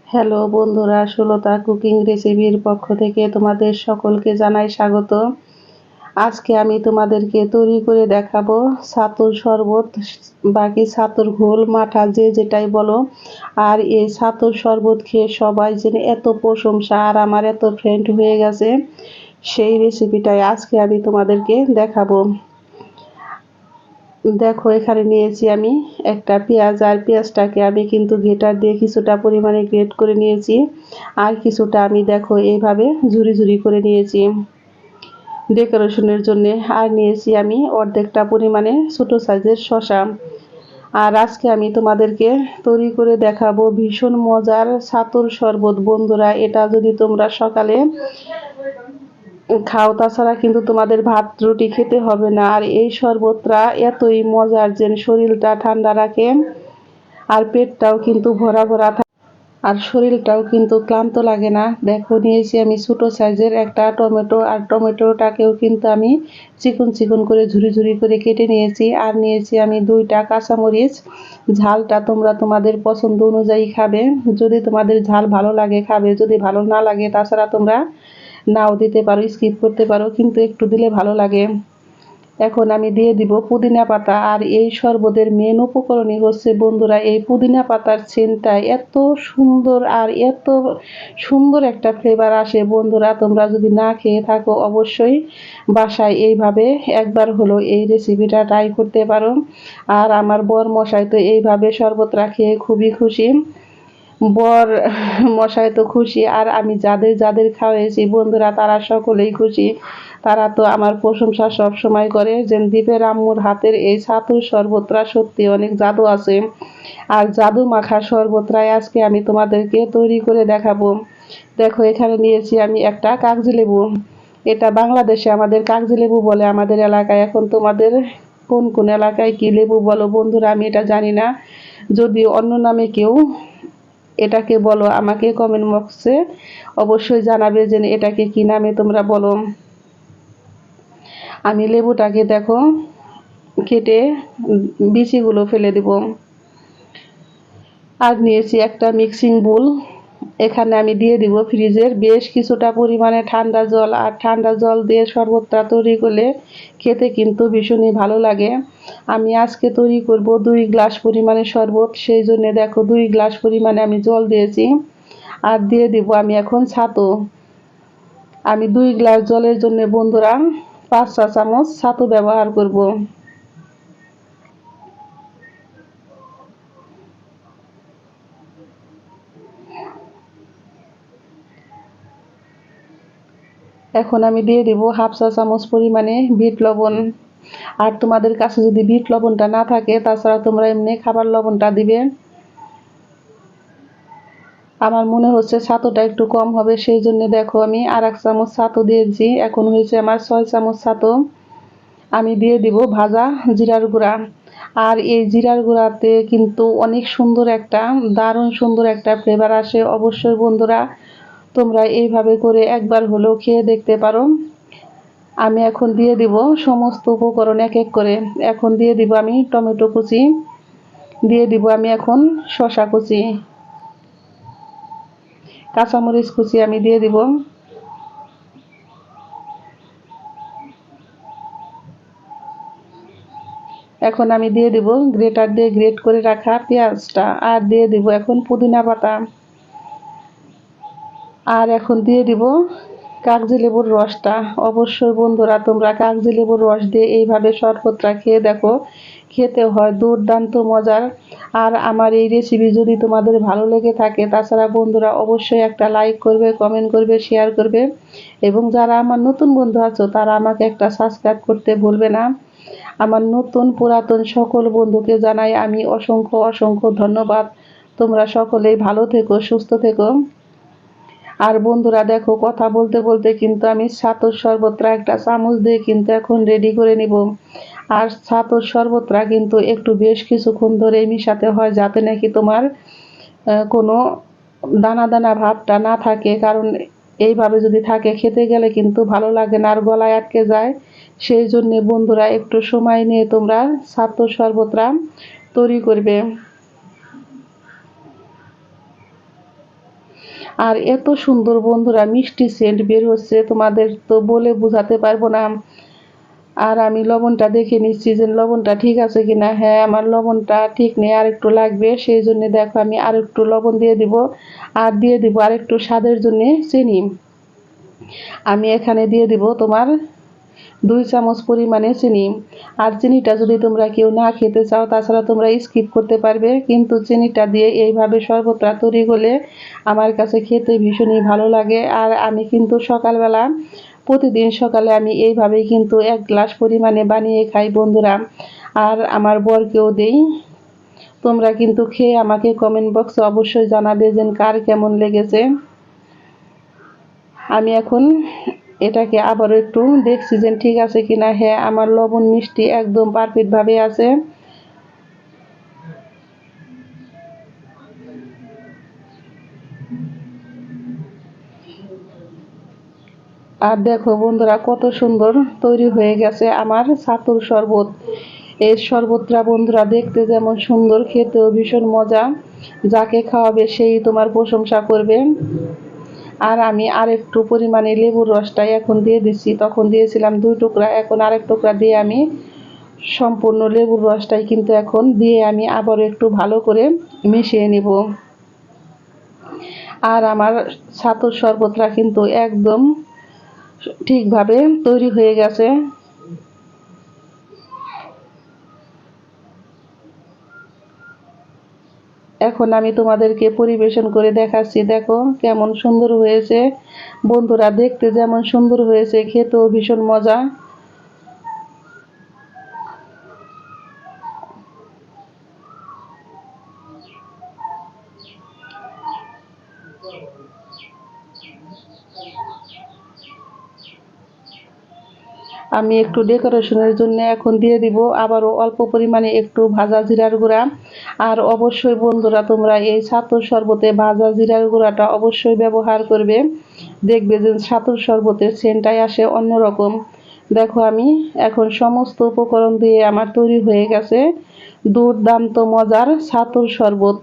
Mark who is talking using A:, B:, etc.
A: Hello বন্ধুরা, Sulata cooking রেসিপির পক্ষ থেকে তোমাদের সকলকে জানাই স্বাগত। আজকে আমি তোমাদেরকে তৈরি করে দেখাবো ছাতুর শরবত, বাকি ছাতুর ঘোল, মাঠা যে যেটাই বলো। আর এই ছাতুর শরবত খেয়ে সবাই যেন এত প্রশংসা আর আমার এত ফ্রেন্ড হয়ে গেছে, সেই রেসিপিটাই আজকে আমি তোমাদেরকে দেখাবো। দেখো, এখানে নিয়েছি আমি একটা পেঁয়াজ, আর পেঁয়াজটাকে আমি কিন্তু গ্রেটার দিয়ে কিছুটা পরিমাণে গ্রেট করে নিয়েছি, আর কিছুটা আমি দেখো এইভাবে ঝুরি ঝুরি করে নিয়েছি ডেকোরেশনের জন্য। আর নিয়েছি আমি অর্ধেকটা পরিমাণে ছোট সাইজের শসা। আর আজকে আমি তোমাদেরকে তৈরি করে দেখাবো ভীষণ মজার ছাতুর শরবত। বন্ধুরা, এটা যদি তোমরা সকালে খাও, তাছাড়া কিন্তু তোমাদের ভাত রুটি খেতে হবে না। আর এই শরবতটা এতই মজার যে শরীরটা ঠান্ডা রাখে, আর পেটটাও কিন্তু ভরা ভরা থাকে, আর শরীরটাও কিন্তু ক্লান্ত লাগে না। দেখো, নিয়েছি আমি ছোট সাইজের একটা টমেটো, আর টমেটোটাকেও কিন্তু আমি চিকন চিকন করে ঝুরি ঝুরি করে কেটে নিয়েছি। আর নিয়েছি আমি 2টা কাঁচামরিচ। ঝালটা তোমরা তোমাদের পছন্দ অনুযায়ী খাবে, যদি তোমাদের ঝাল ভালো লাগে খাবে, যদি ভালো না লাগে তাছাড়া তোমরা নাও দিতে পারো, স্কিপ করতে পারো, কিন্তু একটু দিলে ভালো লাগে। এখন আমি দিয়ে দিব পুদিনা পাতা। আর এই শরবতের মেন উপকরণই হচ্ছে বন্ধুরা এই পুদিনা পাতার সেন্টটা এত সুন্দর, আর এত সুন্দর একটা ফ্লেভার আসে। বন্ধুরা, তোমরা যদি না খেয়ে থাকো অবশ্যই বাসায় এইভাবে একবার হলো এই রেসিপিটা ট্রাই করতে পারো। আর আমার বর মশাই তো এইভাবে শরবতটা খেয়ে খুবই খুশি। বর মশাই তো খুশি, আর আমি যাদের যাদের খাওয়াইছি বন্ধুরা তারা সকলেই খুশি। তারা তো আমার প্রশংসা সব সময় করে যে দীপের আম্মুর হাতের এই ছাতুর শরবতটা সত্যি অনেক জাদু আছে। আর জাদু মাখা শরবতটাই আজকে আমি তোমাদেরকে তৈরি করে দেখাবো। দেখো, এখানে নিয়েছি আমি একটা কাগজি লেবু। এটা বাংলাদেশে আমাদের কাগজি লেবু বলে আমাদের এলাকায়। এখন তোমাদের কোন কোন এলাকায় কি লেবু বলো বন্ধুরা আমি এটা জানি না, যদি অন্য নামে কেউ এটাকে বলো আমাকে কমেন্ট বক্সে অবশ্যই জানাবে যে এটাকে কি নামে তোমরা বলো। আমি লেবুটাকে দেখো কেটে বিচিগুলো ফেলে দিব। আর নিয়েছি একটা মিক্সিং বোল। এখানে আমি দিয়ে দিব ফ্রিজের বেশ কিছুটা পরিমাণে ঠান্ডা জল। আর ঠান্ডা জল দিয়ে শরবতটা তৈরি করলে খেতে কিন্তু ভীষণই ভালো লাগে। আমি আজকে তৈরি করব 2 গ্লাস পরিমাণে শরবত, সেই জন্য দেখো 2 গ্লাস পরিমাণে আমি জল দিয়েছি। আর দিয়ে দিব আমি এখন ছাতু। আমি 2 গ্লাস জলের জন্য বন্ধুরা 5 চা চামচ ছাতু ব্যবহার করব। এখন আমি দিয়ে দিব হাফ চা চামচ পরিমাণে বিট লবণ। আর তোমাদের কাছে যদি বিট লবণটা না থাকে তাছাড়া তোমরা এমনি খাবার লবণটা দিবে। আমার মনে হচ্ছে ছাতুটা একটু কম হবে, সেই জন্য দেখো আমি আর 1 চামচ ছাতু দিয়েছি। এখন হয়েছে আমার 6 চামচ ছাতু। আমি দিয়ে দিব ভাজা জিরার গুঁড়া। আর এই জিরার গুঁড়াতে কিন্তু অনেক সুন্দর একটা দারুণ সুন্দর একটা ফ্লেভার আসে। অবশ্যই বন্ধুরা তোমরা এইভাবে করে একবার হলেও খেয়ে দেখতে পারো। আমি এখন দিয়ে দিব সমস্ত উপকরণ এক এক করে। এখন দিয়ে দিব আমি টমেটো কুচি, দিয়ে দিব আমি এখন শসা কুচি, কাঁচামরিচ কুচি আমি দিয়ে দিব। এখন আমি দিয়ে দিব গ্রেটার দিয়ে গ্রেট করে রাখা পেঁয়াজটা। আর দিয়ে দিব এখন পুদিনা পাতা। আর এখন দিয়ে দিব কাগজি লেবুর রসটা। অবশ্যই বন্ধুরা তোমরা কাগজি লেবুর রস দিয়ে এইভাবে শরবতটা খেয়ে দেখো, খেতে হয় দুর্দান্ত মজার। আর আমার এই রেসিপি যদি তোমাদের ভালো লেগে থাকে তাছাড়া বন্ধুরা অবশ্যই একটা লাইক করবে, কমেন্ট করবে, শেয়ার করবে, এবং যারা আমার নতুন বন্ধু আছো তারা আমাকে একটা সাবস্ক্রাইব করতে ভুলবে না। আমার নতুন পুরাতন সকল বন্ধুকে জানাই আমি অসংখ্য অসংখ্য ধন্যবাদ। তোমরা সকলেই ভালো থেকো, সুস্থ থেকো। আর বন্ধুরা দেখো, কথা বলতে বলতে কিন্তু আমি ছাতুর শরবতটা একটা চামচ দিয়ে কিন্তু এখন রেডি করে নিব। আর ছাতুর শরবতটা কিন্তু একটু বেশ কিছুক্ষণ ধরে মিশাতে হয়, যাতে নাকি তোমার কোনো দানা দানা ভাবটা না থাকে। কারণ এইভাবে যদি থাকে খেতে গেলে কিন্তু ভালো লাগে না, আর গলায় আটকে যায়। সেই জন্য বন্ধুরা একটু সময় নিয়ে তোমরা ছাতুর শরবতটা তৈরি করবে। আর এত সুন্দর বন্ধুরা মিষ্টি সেন্ট বের হচ্ছে, তোমাদের তো বলে বোঝাতে পারবো না। আর আমি লবণটা দেখে নিচ্ছি যে লবণটা ঠিক আছে কিনা। হ্যাঁ, আমার লবণটা ঠিক নেই, আর একটু লাগবে। সেই জন্য দেখো আমি আর একটু লবণ দিয়ে দিব, আর দিয়ে দিব আর একটু স্বাদের জন্য চিনি। আমি এখানে দিয়ে দিব তোমার 2 চামচ পরিমাণে চিনি। আর চিনিটা যদি তোমরা কেউ না খেতে চাও তাছাড়া তোমরা স্কিপ করতে পারবে, কিন্তু চিনিটা দিয়ে এইভাবে শরবতটা তৈরি করলে আমার কাছে খেতে ভীষণই ভালো লাগে। আর আমি কিন্তু সকালবেলা প্রতিদিন সকালে আমি এইভাবেই কিন্তু 1 গ্লাস পরিমাণে বানিয়ে খাই বন্ধুরা, আর আমার বরকেও দেই। তোমরা কিন্তু খেয়ে আমাকে কমেন্ট বক্সে অবশ্যই জানাবে যে কার কেমন লেগেছে। আমি এখন এটাকে আবারও একটু দেখছি যে ঠিক আছে কিনা। হ্যাঁ, আমার লবণ মিষ্টি একদম পারফেক্ট ভাবে আছে। আর দেখো বন্ধুরা কত সুন্দর তৈরি হয়ে গেছে আমার ছাতুর শরবত। এই শরবতটা বন্ধুরা দেখতে যেমন সুন্দর, খেতেও ভীষণ মজা। যাকে খাওয়াবে সেই তোমার প্রশংসা করবে। আর আমি আরেকটু পরিমাণে লেবুর রসটাই এখন দিয়ে দিচ্ছি, তখন দিয়েছিলাম 2 টুকরা, এখন আরেক টুকরা দিয়ে আমি সম্পূর্ণ লেবুর রসটাই কিন্তু এখন দিয়ে আমি আবারও একটু ভালো করে মিশিয়ে নিব। আর আমার ছাতুর শরবতটা কিন্তু একদম ঠিকভাবে তৈরি হয়ে গেছে। এখন আমি তোমাদেরকে পরিবেশন করে দেখাচ্ছি, দেখো কেমন সুন্দর হয়েছে বন্ধুরা। দেখতে যেমন সুন্দর হয়েছে, খেতেও ভীষণ মজা। আমি একটু ডেকোরেশনের জন্য এখন দিয়ে দিব আবারও অল্প পরিমাণে একটু ভাজা জিরার গুঁড়া। আর অবশ্যই বন্ধুরা তোমরা এই ছাতুর শরবতে ভাজা জিরার গুঁড়াটা অবশ্যই ব্যবহার করবে, দেখবে যে ছাতুর শরবতের সেন্টটাই আসে অন্যরকম। দেখো আমি এখন সমস্ত উপকরণ দিয়ে আমার তৈরি হয়ে গেছে দুর্দান্ত মজার ছাতুর শরবত।